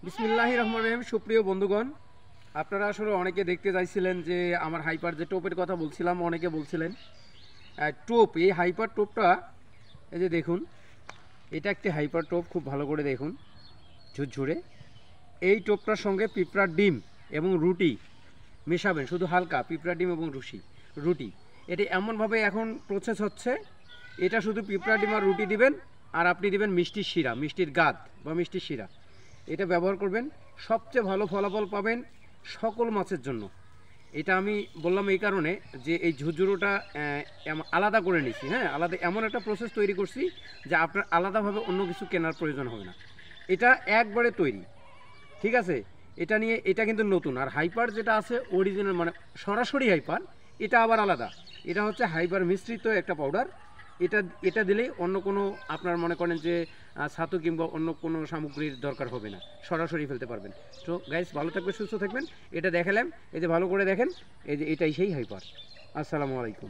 বিসমিল্লাহির রহমানির রহিম। সুপ্রিয় বন্ধুগণ, আপনারা আসলে অনেকে দেখতে চাইছিলেন যে আমার হাইপার যে টোপের কথা বলছিলাম, অনেকে বলছিলেন টোপ, এই হাইপার টোপটা এই যে দেখুন, এটা একটি হাইপার টোপ। খুব ভালো করে দেখুন, ঝুরঝুরে। এই টোপটার সঙ্গে পিঁপড়ার ডিম এবং রুটি মেশাবেন, শুধু হালকা পিঁপড়ার ডিম এবং রুটি। এটি এমনভাবে এখন প্রসেস হচ্ছে, এটা শুধু পিঁপড়া ডিম আর রুটি দিবেন, আর আপনি দিবেন মিষ্টির শিরা, মিষ্টির গাদ বা মিষ্টির শিরা। এটা ব্যবহার করবেন, সবচেয়ে ভালো ফলাফল পাবেন সকল মাছের জন্য। এটা আমি বললাম এই কারণে যে এই ঝুরঝুরোটা আলাদা করে নিচ্ছি, হ্যাঁ, আলাদা এমন একটা প্রসেস তৈরি করছি যে আপনার আলাদাভাবে অন্য কিছু কেনার প্রয়োজন হবে না। এটা একবারে তৈরি, ঠিক আছে। এটা নিয়ে এটা কিন্তু নতুন। আর হাইপার যেটা আছে অরিজিনাল, মানে সরাসরি হাইপার, এটা আবার আলাদা। এটা হচ্ছে হাইপার মিশ্রিত একটা পাউডার। এটা দিলেই অন্য কোনো আপনার মনে করেন যে ছাতু কিংবা অন্য কোনো সামগ্রীর দরকার হবে না, সরাসরি ফেলতে পারবেন। তো গাইস, ভালো থাকবেন, সুস্থ থাকবেন। এটা দেখালাম, এই যে ভালো করে দেখেন, এই যে এটাই সেই হাইপার। আসসালামু আলাইকুম।